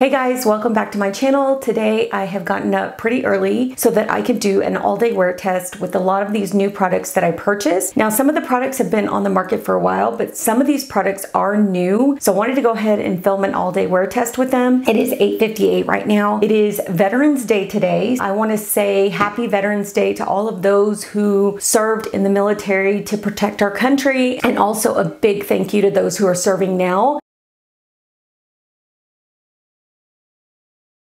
Hey guys, welcome back to my channel. Today I have gotten up pretty early so that I could do an all-day wear test with a lot of these new products that I purchased. Now some of the products have been on the market for a while, but some of these products are new. So I wanted to go ahead and film an all-day wear test with them. It is 8:58 right now. It is Veterans Day today. I want to say happy Veterans Day to all of those who served in the military to protect our country, and also a big thank you to those who are serving now.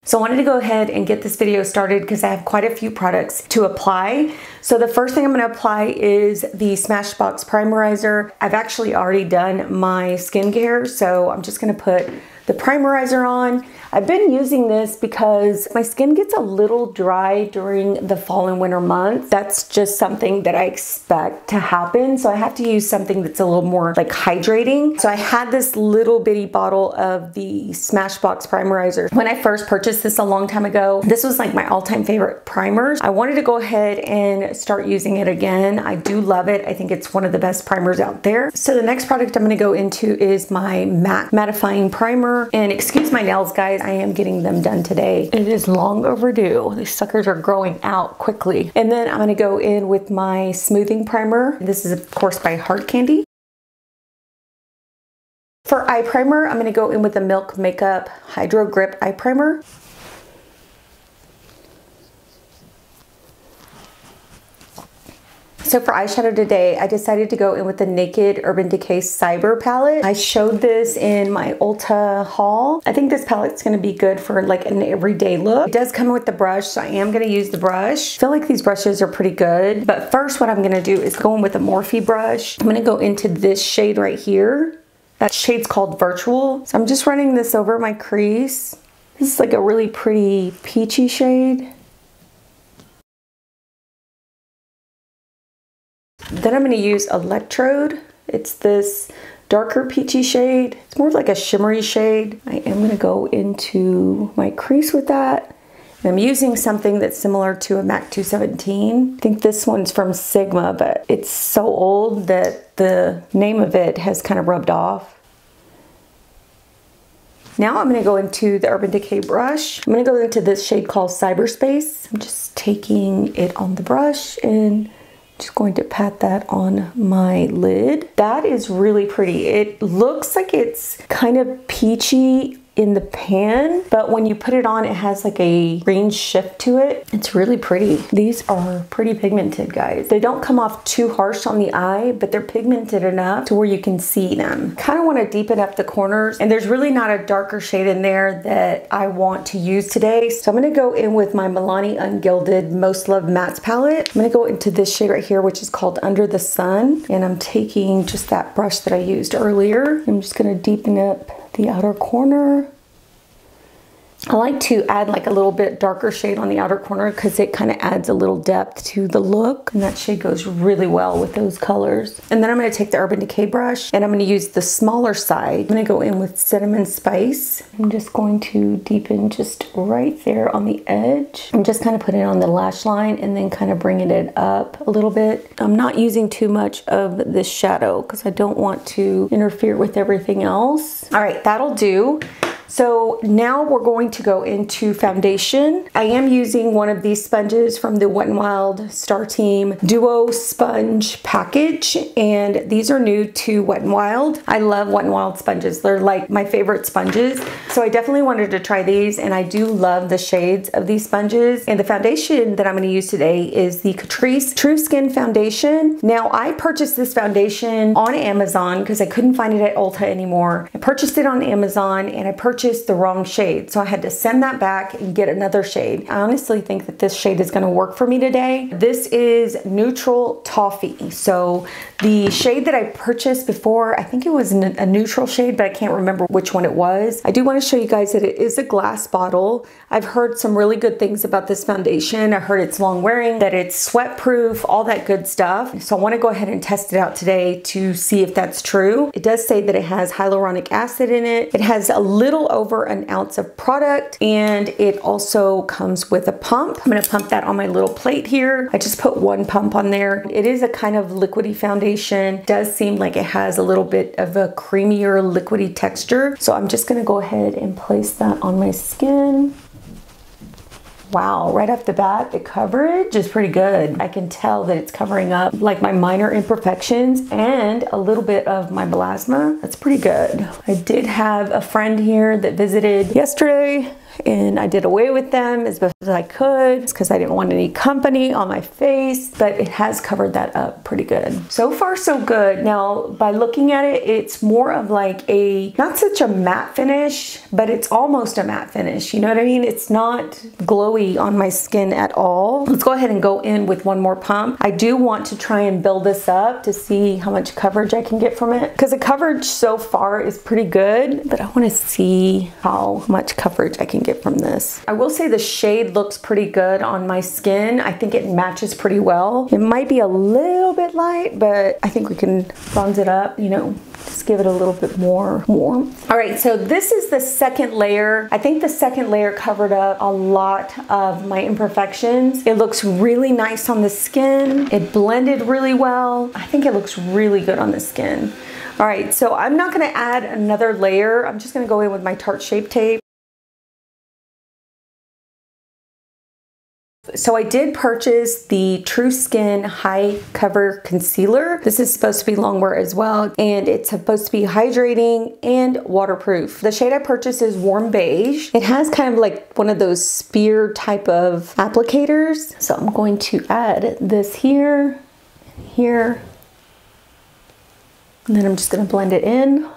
So I wanted to go ahead and get this video started because I have quite a few products to apply. So the first thing I'm going to apply is the Smashbox Primerizer. I've actually already done my skincare, so I'm just going to put the primerizer on. I've been using this because my skin gets a little dry during the fall and winter months. That's just something that I expect to happen. So I have to use something that's a little more like hydrating. So I had this little bitty bottle of the Smashbox Primerizer. When I first purchased this a long time ago, this was like my all-time favorite primers. I wanted to go ahead and start using it again. I do love it. I think it's one of the best primers out there. So the next product I'm going to go into is my MAC Mattifying Primer. And excuse my nails, guys. I am getting them done today. It is long overdue. These suckers are growing out quickly. And then I'm going to go in with my smoothing primer. This is of course by Heart Candy. For eye primer, I'm going to go in with the Milk Makeup Hydro Grip Eye Primer. So for eyeshadow today, I decided to go in with the Naked Urban Decay Cyber palette. I showed this in my Ulta haul. I think this palette's going to be good for like an everyday look. It does come with the brush, so I am going to use the brush. I feel like these brushes are pretty good. But first what I'm going to do is go in with a Morphe brush. I'm going to go into this shade right here. That shade's called Virtual. So I'm just running this over my crease. This is like a really pretty peachy shade. Then I'm going to use Electrode. It's this darker peachy shade. It's more of like a shimmery shade. I am going to go into my crease with that. And I'm using something that's similar to a MAC 217. I think this one's from Sigma, but it's so old that the name of it has kind of rubbed off. Now I'm going to go into the Urban Decay brush. I'm going to go into this shade called Cyberspace. I'm just taking it on the brush and just going to pat that on my lid. That is really pretty. It looks like it's kind of peachy in the pan, but when you put it on, it has like a green shift to it. It's really pretty. These are pretty pigmented, guys. They don't come off too harsh on the eye, but they're pigmented enough to where you can see them. Kind of want to deepen up the corners, and there's really not a darker shade in there that I want to use today. So I'm going to go in with my Milani Ungilded Most Loved Mattes palette. I'm going to go into this shade right here, which is called Under the Sun, and I'm taking just that brush that I used earlier. I'm just going to deepen up the outer corner. I like to add like a little bit darker shade on the outer corner because it kind of adds a little depth to the look, and that shade goes really well with those colors. And then I'm going to take the Urban Decay brush and I'm going to use the smaller side. I'm going to go in with Cinnamon Spice. I'm just going to deepen just right there on the edge. I'm just kind of putting it on the lash line and then kind of bringing it up a little bit. I'm not using too much of this shadow because I don't want to interfere with everything else. All right, that'll do. So now we're going to go into foundation. I am using one of these sponges from the Wet n Wild Star Team Duo Sponge Package, and these are new to Wet n Wild. I love Wet n Wild sponges. They're like my favorite sponges. So I definitely wanted to try these, and I do love the shades of these sponges. And the foundation that I'm going to use today is the Catrice Trueskin Foundation. Now I purchased this foundation on Amazon because I couldn't find it at Ulta anymore. I purchased it on Amazon and I purchased the wrong shade, so I had to send that back and get another shade. I honestly think that this shade is going to work for me today. This is Neutral Toffee. So the shade that I purchased before, I think it was a neutral shade, but I can't remember which one it was. I do want to show you guys that it is a glass bottle. I've heard some really good things about this foundation. I heard it's long wearing, that it's sweat proof, all that good stuff. So I want to go ahead and test it out today to see if that's true. It does say that it has hyaluronic acid in it. It has a little over an ounce of product, and it also comes with a pump. I'm gonna pump that on my little plate here. I just put one pump on there. It is a kind of liquidy foundation. It does seem like it has a little bit of a creamier liquidy texture. So I'm just gonna go ahead and place that on my skin. Wow, right off the bat, the coverage is pretty good. I can tell that it's covering up like my minor imperfections and a little bit of my melasma. That's pretty good. I did have a friend here that visited yesterday, and I did away with them as best as I could because I didn't want any company on my face, but it has covered that up pretty good. So far, so good. Now, by looking at it, it's more of like a, not such a matte finish, but it's almost a matte finish. You know what I mean? It's not glowy on my skin at all. Let's go ahead and go in with one more pump. I do want to try and build this up to see how much coverage I can get from it, because the coverage so far is pretty good, but I want to see how much coverage I can get from this. I will say the shade looks pretty good on my skin. I think it matches pretty well. It might be a little bit light, but I think we can bronze it up, you know, just give it a little bit more warmth. All right, so this is the second layer. I think the second layer covered up a lot of my imperfections. It looks really nice on the skin. It blended really well. I think it looks really good on the skin. All right, so I'm not gonna add another layer. I'm just gonna go in with my Tarte Shape Tape. So I did purchase the Trueskin High Cover Concealer. This is supposed to be longwear as well, and it's supposed to be hydrating and waterproof. The shade I purchased is Warm Beige. It has kind of like one of those spear type of applicators. So I'm going to add this here, here, and then I'm just gonna blend it in.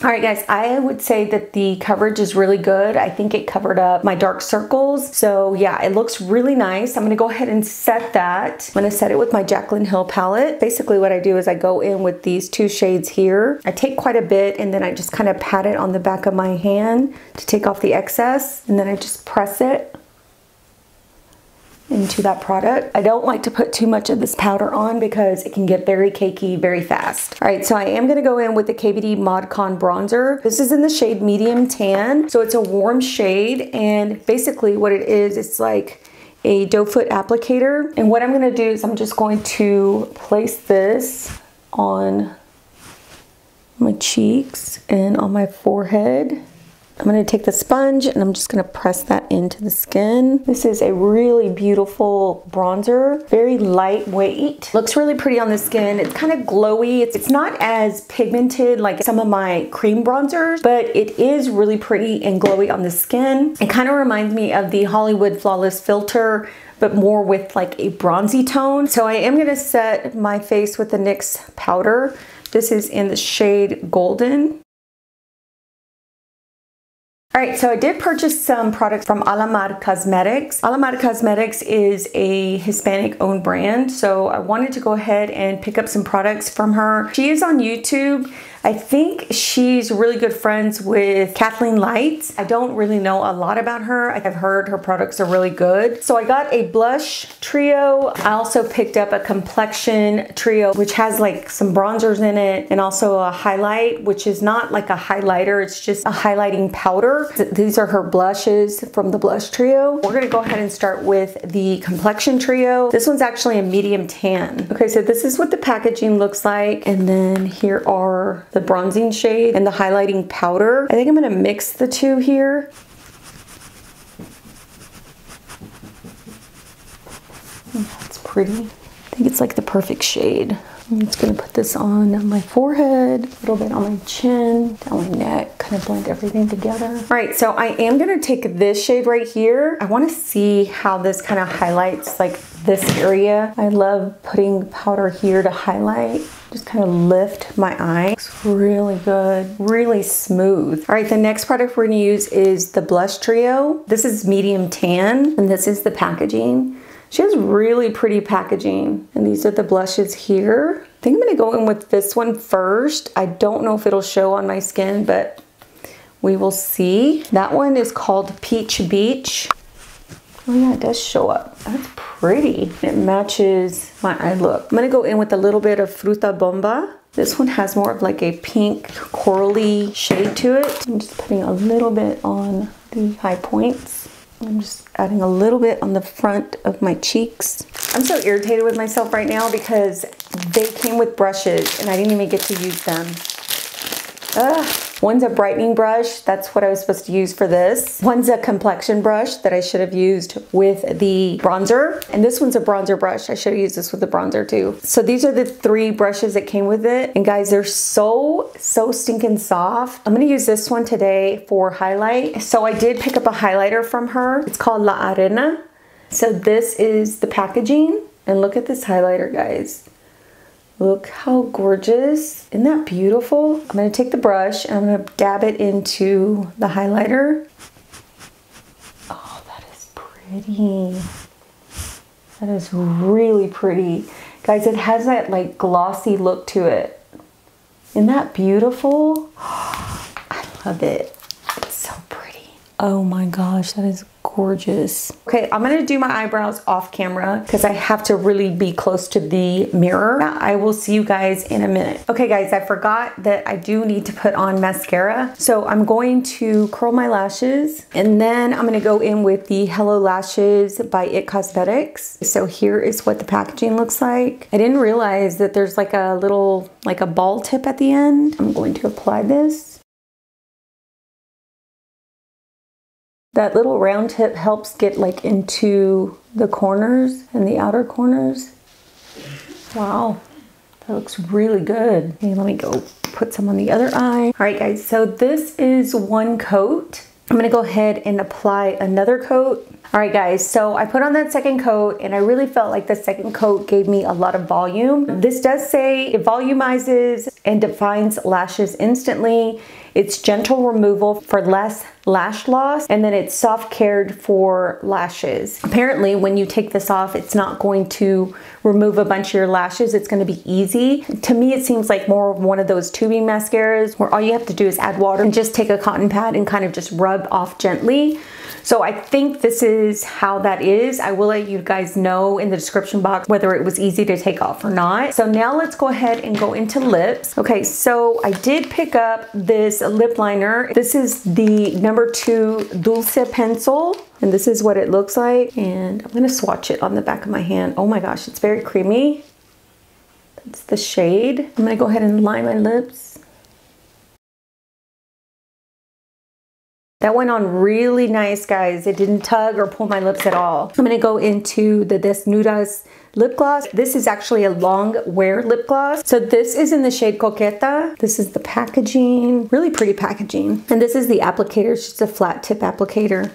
All right, guys, I would say that the coverage is really good. I think it covered up my dark circles. So yeah, it looks really nice. I'm gonna go ahead and set that. I'm gonna set it with my Jaclyn Hill palette. Basically what I do is I go in with these two shades here. I take quite a bit and then I just kind of pat it on the back of my hand to take off the excess. And then I just press it into that product. I don't like to put too much of this powder on because it can get very cakey very fast. All right, so I am gonna go in with the Kvd Mod Con Bronzer. This is in the shade Medium Tan. So it's a warm shade, and basically what it is, it's like a doe foot applicator. And what I'm gonna do is I'm just going to place this on my cheeks and on my forehead. I'm going to take the sponge and I'm just going to press that into the skin. This is a really beautiful bronzer, very lightweight. Looks really pretty on the skin. It's kind of glowy. It's not as pigmented like some of my cream bronzers, but it is really pretty and glowy on the skin. It kind of reminds me of the Hollywood Flawless Filter, but more with like a bronzy tone. So I am going to set my face with the NYX powder. This is in the shade Golden. All right, so I did purchase some products from Alamar Cosmetics. Alamar Cosmetics is a Hispanic-owned brand, so I wanted to go ahead and pick up some products from her. She is on YouTube. I think she's really good friends with Kathleen Lights. I don't really know a lot about her. I've heard her products are really good. So I got a blush trio. I also picked up a complexion trio, which has like some bronzers in it, and also a highlight, which is not like a highlighter, it's just a highlighting powder. These are her blushes from the blush trio. We're gonna go ahead and start with the complexion trio. This one's actually a medium tan. Okay, so this is what the packaging looks like, and then here are the bronzing shade and the highlighting powder. I think I'm gonna mix the two here. That's pretty. I think it's like the perfect shade. I'm just gonna put this on my forehead, a little bit on my chin, down my neck, kind of blend everything together. All right, so I am gonna take this shade right here. I wanna see how this kind of highlights like this area. I love putting powder here to highlight. Just kind of lift my eye. Looks really good, really smooth. All right, the next product we're gonna use is the blush trio. This is medium tan, and this is the packaging. She has really pretty packaging, and these are the blushes here. I think I'm gonna go in with this one first. I don't know if it'll show on my skin, but we will see. That one is called Peach Beach. Oh yeah, it does show up. That's pretty. It matches my eye look. I'm gonna go in with a little bit of Fruta Bomba. This one has more of like a pink corally shade to it. I'm just putting a little bit on the high points. I'm just adding a little bit on the front of my cheeks. I'm so irritated with myself right now because they came with brushes and I didn't even get to use them. Ugh. One's a brightening brush. That's what I was supposed to use for this. One's a complexion brush that I should have used with the bronzer. And this one's a bronzer brush. I should have used this with the bronzer too. So these are the 3 brushes that came with it. And guys, they're so stinking soft. I'm gonna use this one today for highlight. So I did pick up a highlighter from her. It's called La Arena. So this is the packaging. And look at this highlighter, guys. Look how gorgeous. Isn't that beautiful? I'm gonna take the brush and I'm gonna dab it into the highlighter. Oh, that is pretty. That is really pretty. Guys, it has that like glossy look to it. Isn't that beautiful? I love it. It's so pretty. Oh my gosh, that is gorgeous. Okay, I'm gonna do my eyebrows off camera because I have to really be close to the mirror. I will see you guys in a minute. Okay guys, I forgot that I do need to put on mascara. So I'm going to curl my lashes and then I'm gonna go in with the Hello Lashes by It Cosmetics. So here is what the packaging looks like. I didn't realize that there's like a little, like a ball tip at the end. I'm going to apply this. That little round tip helps get like into the corners and the outer corners. Wow, that looks really good. Okay, let me go put some on the other eye. All right guys, so this is one coat. I'm gonna go ahead and apply another coat. All right guys, so I put on that second coat and I really felt like the second coat gave me a lot of volume. This does say it volumizes and defines lashes instantly. It's gentle removal for less lash loss, and then it's soft cared for lashes. Apparently, when you take this off, it's not going to remove a bunch of your lashes. It's gonna be easy. To me, it seems like more of one of those tubing mascaras where all you have to do is add water and just take a cotton pad and kind of just rub off gently. So I think this is how that is. I will let you guys know in the description box whether it was easy to take off or not. So now let's go ahead and go into lips. Okay, so I did pick up this lip liner. This is the number 2 Dulce pencil. And this is what it looks like. And I'm gonna swatch it on the back of my hand. Oh my gosh, it's very creamy. That's the shade. I'm gonna go ahead and line my lips. That went on really nice, guys. It didn't tug or pull my lips at all. I'm gonna go into this Nudas Lip Gloss. This is actually a long wear lip gloss. So this is in the shade Coqueta. This is the packaging, really pretty packaging. And this is the applicator, it's just a flat tip applicator.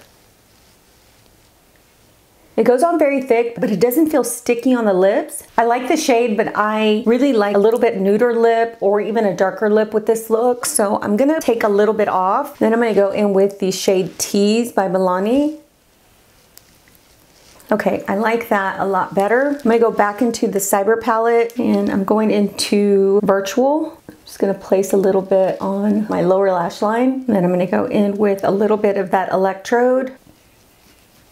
It goes on very thick, but it doesn't feel sticky on the lips. I like the shade, but I really like a little bit nuder lip or even a darker lip with this look. So I'm gonna take a little bit off. Then I'm gonna go in with the shade Tease by Milani. Okay, I like that a lot better. I'm gonna go back into the Cyber palette and I'm going into Virtual. I'm just gonna place a little bit on my lower lash line. And then I'm gonna go in with a little bit of that Electrode.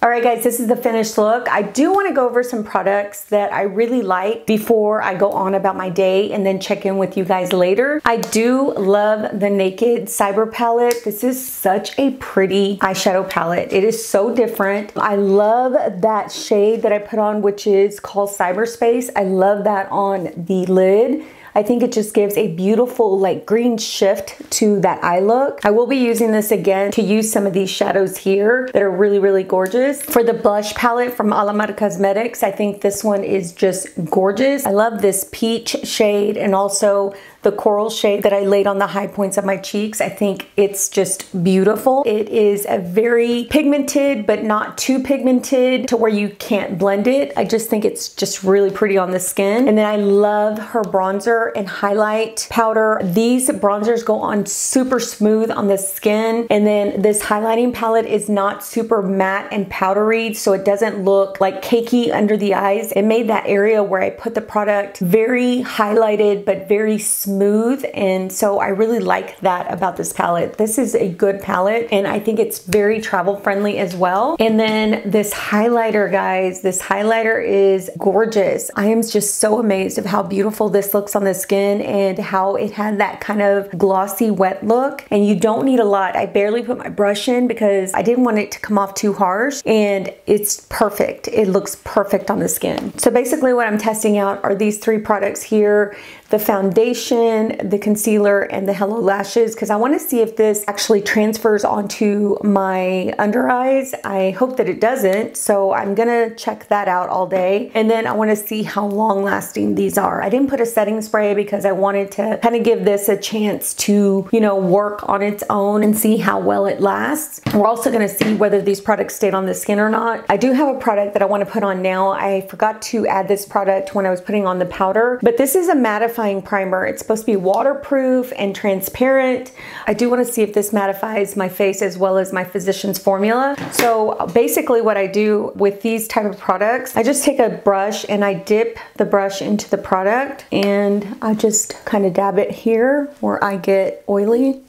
All right guys, this is the finished look. I do want to go over some products that I really like before I go on about my day and then check in with you guys later. I do love the Naked Cyber palette. This is such a pretty eyeshadow palette. It is so different. I love that shade that I put on, which is called Cyberspace. I love that on the lid. I think it just gives a beautiful like green shift to that eye look. I will be using this again to use some of these shadows here that are really, really gorgeous. For the blush palette from Alamar Cosmetics, I think this one is just gorgeous. I love this peach shade and also the coral shade that I laid on the high points of my cheeks. I think it's just beautiful. It is a very pigmented, but not too pigmented to where you can't blend it. I just think it's just really pretty on the skin. And then I love her bronzer and highlight powder. These bronzers go on super smooth on the skin. And then this highlighting palette is not super matte and powdery, so it doesn't look like cakey under the eyes. It made that area where I put the product very highlighted, but very smooth smooth, and so I really like that about this palette. This is a good palette, and I think it's very travel friendly as well. And then this highlighter, guys, this highlighter is gorgeous. I am just so amazed of how beautiful this looks on the skin and how it had that kind of glossy wet look. And you don't need a lot. I barely put my brush in because I didn't want it to come off too harsh, and it's perfect. It looks perfect on the skin. So basically what I'm testing out are these three products here: the foundation, the concealer, and the Hello Lashes, because I want to see if this actually transfers onto my under eyes. I hope that it doesn't, so I'm gonna check that out all day. And then I want to see how long lasting these are. I didn't put a setting spray because I wanted to kind of give this a chance to, you know, work on its own and see how well it lasts. We're also gonna see whether these products stayed on the skin or not. I do have a product that I want to put on now. I forgot to add this product when I was putting on the powder, but this is a mattifying primer. It's supposed to be waterproof and transparent. I do want to see if this mattifies my face as well as my Physicians Formula. So basically what I do with these type of products, I just take a brush and I dip the brush into the product, and I just kind of dab it here where I get oily.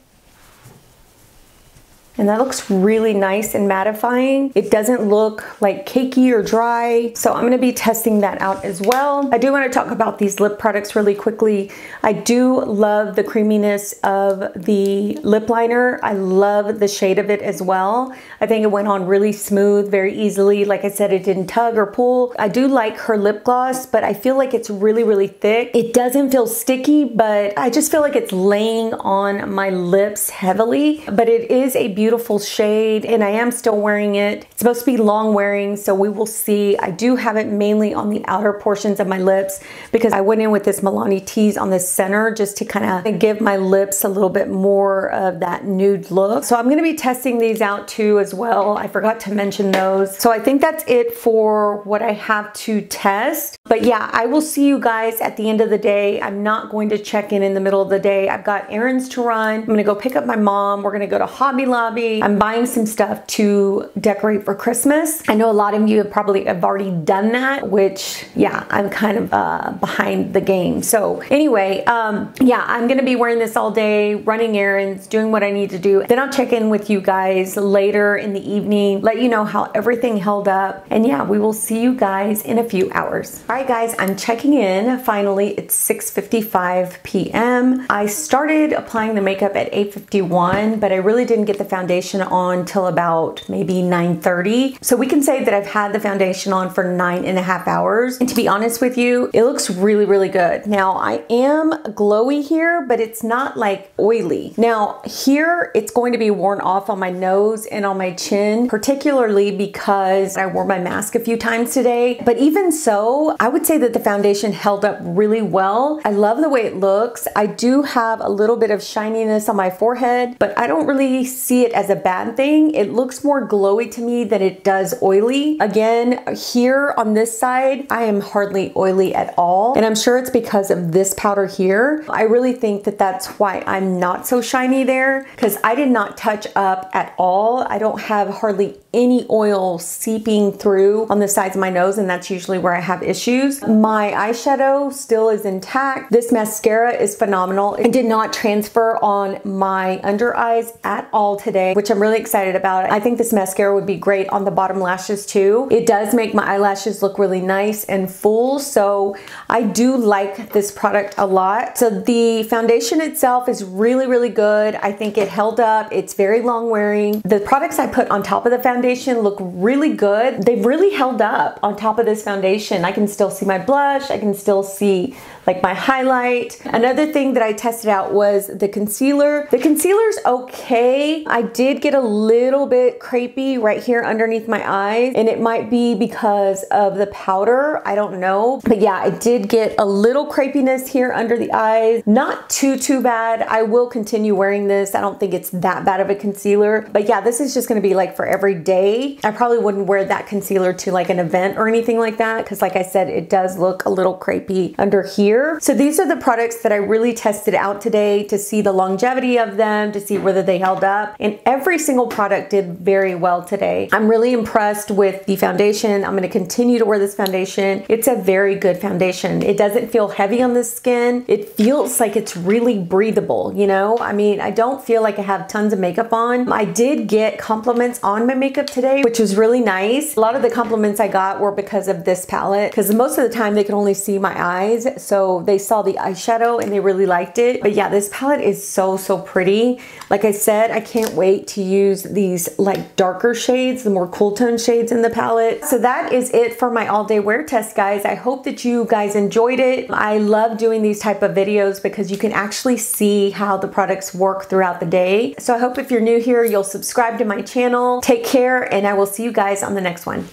And that looks really nice and mattifying. It doesn't look like cakey or dry. So I'm gonna be testing that out as well. I do wanna talk about these lip products really quickly. I do love the creaminess of the lip liner. I love the shade of it as well. I think it went on really smooth, very easily. Like I said, it didn't tug or pull. I do like her lip gloss, but I feel like it's really, really thick. It doesn't feel sticky, but I just feel like it's laying on my lips heavily. But it is a beautiful shade, and I am still wearing it. It's supposed to be long wearing, so we will see. I do have it mainly on the outer portions of my lips because I went in with this Milani Tease on the center just to kind of give my lips a little bit more of that nude look. So I'm going to be testing these out too as well. I forgot to mention those. So I think that's it for what I have to test. But yeah, I will see you guys at the end of the day. I'm not going to check in the middle of the day. I've got errands to run. I'm going to go pick up my mom. We're going to go to Hobby Lobby. I'm buying some stuff to decorate for Christmas. I know a lot of you have probably already done that, which yeah, I'm kind of behind the game. So anyway, yeah, I'm going to be wearing this all day, running errands, doing what I need to do. Then I'll check in with you guys later in the evening, let you know how everything held up. And yeah, we will see you guys in a few hours. All right, guys, I'm checking in. Finally, it's 6:55 p.m. I started applying the makeup at 8:51, but I really didn't get the foundation on till about maybe 9:30. So we can say that I've had the foundation on for 9.5 hours. And to be honest with you, it looks really, really good. Now I am glowy here, but it's not like oily. Now here, it's going to be worn off on my nose and on my chin, particularly because I wore my mask a few times today. But even so, I would say that the foundation held up really well. I love the way it looks. I do have a little bit of shininess on my forehead, but I don't really see it as a bad thing. It looks more glowy to me than it does oily. Again, here on this side, I am hardly oily at all. And I'm sure it's because of this powder here. I really think that that's why I'm not so shiny there, because I did not touch up at all. I don't have hardly any oil seeping through on the sides of my nose, and that's usually where I have issues. My eyeshadow still is intact. This mascara is phenomenal. It did not transfer on my under eyes at all today, which I'm really excited about. I think this mascara would be great on the bottom lashes too. It does make my eyelashes look really nice and full, so I do like this product a lot. So the foundation itself is really, really good. I think it held up. It's very long wearing. The products I put on top of the foundation look really good. They've really held up on top of this foundation. I can still see my blush. I can still see like my highlight. Another thing that I tested out was the concealer. The concealer's okay. I did get a little bit crepey right here underneath my eyes, and it might be because of the powder. I don't know. But yeah, I did get a little crepiness here under the eyes. Not too bad. I will continue wearing this. I don't think it's that bad of a concealer. But yeah, this is just gonna be like for every day. I probably wouldn't wear that concealer to like an event or anything like that, because like I said, it does look a little crepey under here. here. So these are the products that I really tested out today to see the longevity of them, to see whether they held up. And every single product did very well today. I'm really impressed with the foundation. I'm gonna continue to wear this foundation. It's a very good foundation. It doesn't feel heavy on the skin. It feels like it's really breathable, you know? I mean, I don't feel like I have tons of makeup on. I did get compliments on my makeup today, which was really nice. A lot of the compliments I got were because of this palette, because most of the time they could only see my eyes. So they saw the eyeshadow and they really liked it. But yeah, this palette is so pretty. Like I said, I can't wait to use these like darker shades, the more cool tone shades in the palette. So that is it for my all day wear test, guys. I hope that you guys enjoyed it. I love doing these type of videos because you can actually see how the products work throughout the day. So I hope if you're new here, you'll subscribe to my channel. Take care, and I will see you guys on the next one.